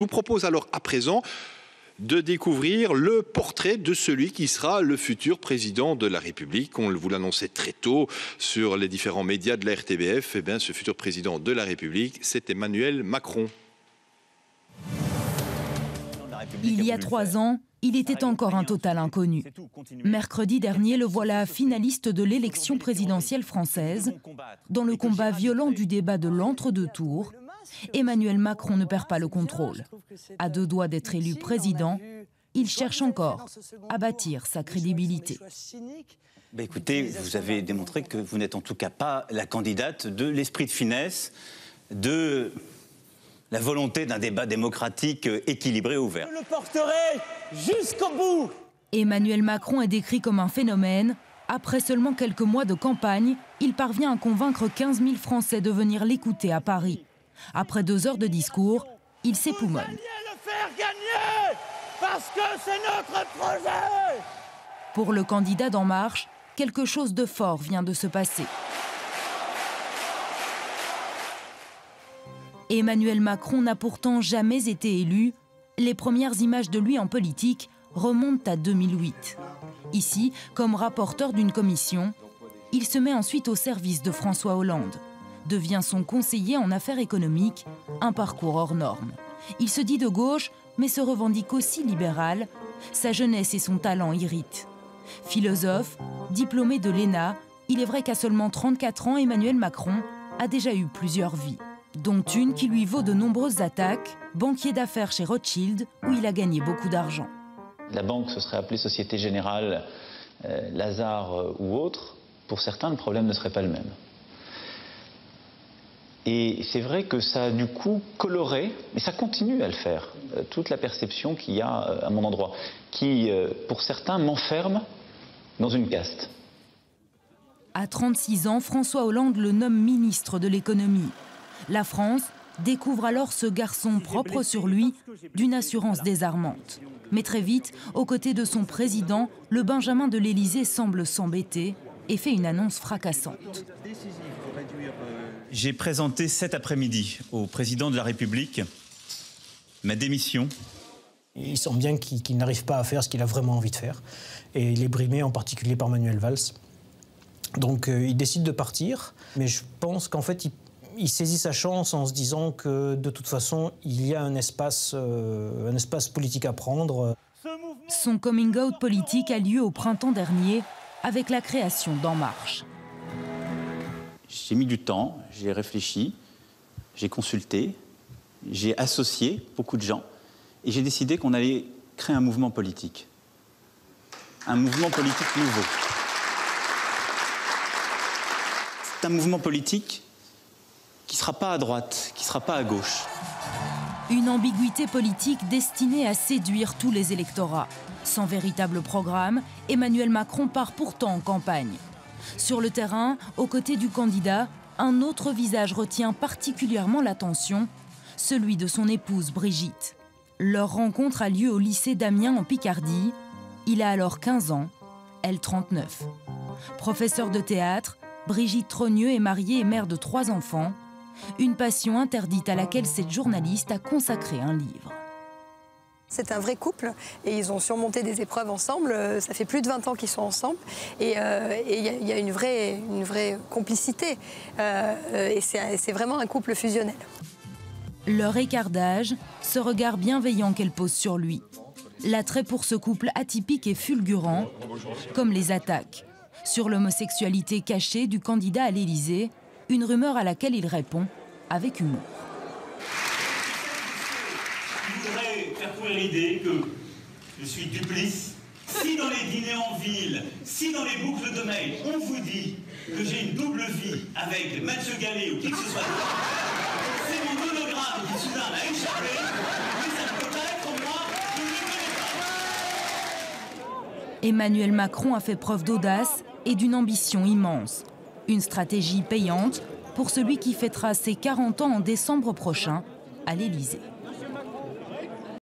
Je vous propose alors à présent de découvrir le portrait de celui qui sera le futur président de la République. On vous l'annonçait très tôt sur les différents médias de la RTBF. Eh bien, ce futur président de la République, c'est Emmanuel Macron. Il y a 3 ans, il était encore un total inconnu. Mercredi dernier, le voilà finaliste de l'élection présidentielle française. Dans le combat violent du débat de l'entre-deux tours, Emmanuel Macron ne perd pas le contrôle. À 2 doigts d'être élu président, il cherche encore à bâtir sa crédibilité. Écoutez, vous avez démontré que vous n'êtes en tout cas pas la candidate de l'esprit de finesse, de la volonté d'un débat démocratique équilibré et ouvert. Je le porterai jusqu'au bout. Emmanuel Macron est décrit comme un phénomène. Après seulement quelques mois de campagne, il parvient à convaincre 15 000 Français de venir l'écouter à Paris. Après 2 heures de discours, il s'époumonne. Vous allez le faire gagner parce que c'est notre projet. Pour le candidat d'En Marche, quelque chose de fort vient de se passer. Emmanuel Macron n'a pourtant jamais été élu. Les premières images de lui en politique remontent à 2008. Ici, comme rapporteur d'une commission, il se met ensuite au service de François Hollande. Devient son conseiller en affaires économiques, un parcours hors norme. Il se dit de gauche, mais se revendique aussi libéral. Sa jeunesse et son talent irritent. Philosophe, diplômé de l'ENA, il est vrai qu'à seulement 34 ans, Emmanuel Macron a déjà eu plusieurs vies, dont une qui lui vaut de nombreuses attaques, banquier d'affaires chez Rothschild, où il a gagné beaucoup d'argent. La banque se serait appelée Société Générale, Lazare ou autre. Pour certains, le problème ne serait pas le même. Et c'est vrai que ça a du coup coloré, mais ça continue à le faire, toute la perception qu'il y a à mon endroit, qui, pour certains, m'enferme dans une caste. À 36 ans, François Hollande le nomme ministre de l'économie. La France découvre alors ce garçon propre sur lui, d'une assurance désarmante. Mais très vite, aux côtés de son président, le Benjamin de l'Élysée semble s'embêter et fait une annonce fracassante. J'ai présenté cet après-midi au président de la République ma démission. Il sent bien qu'il n'arrive pas à faire ce qu'il a vraiment envie de faire. Et il est brimé en particulier par Manuel Valls. Donc il décide de partir. Mais je pense qu'en fait, il saisit sa chance en se disant que de toute façon, il y a un espace politique à prendre. Son coming out politique a lieu au printemps dernier avec la création d'En Marche. J'ai mis du temps, j'ai réfléchi, j'ai consulté, j'ai associé beaucoup de gens et j'ai décidé qu'on allait créer un mouvement politique. Un mouvement politique nouveau. C'est un mouvement politique qui ne sera pas à droite, qui ne sera pas à gauche. Une ambiguïté politique destinée à séduire tous les électorats. Sans véritable programme, Emmanuel Macron part pourtant en campagne. Sur le terrain, aux côtés du candidat, un autre visage retient particulièrement l'attention, celui de son épouse Brigitte. Leur rencontre a lieu au lycée d'Amiens en Picardie. Il a alors 15 ans, elle 39. Professeure de théâtre, Brigitte Trogneux est mariée et mère de 3 enfants. Une passion interdite à laquelle cette journaliste a consacré un livre. C'est un vrai couple et ils ont surmonté des épreuves ensemble. Ça fait plus de 20 ans qu'ils sont ensemble et il y a une vraie complicité. Et c'est vraiment un couple fusionnel. Leur écart d'âge, ce regard bienveillant qu'elle pose sur lui. L'attrait pour ce couple atypique et fulgurant, comme les attaques. Sur l'homosexualité cachée du candidat à l'Élysée, une rumeur à laquelle il répond avec humour. Je voudrais faire courir l'idée que je suis duplice. Si dans les dîners en ville, si dans les boucles de mail, on vous dit que j'ai une double vie avec Mathieu Gallet ou qui que ce soit d'autre, c'est mon hologramme qui soudain m'a échappé, mais ça ne peut pas être moi, je ne le connais pas. Emmanuel Macron a fait preuve d'audace et d'une ambition immense. Une stratégie payante pour celui qui fêtera ses 40 ans en décembre prochain à l'Élysée.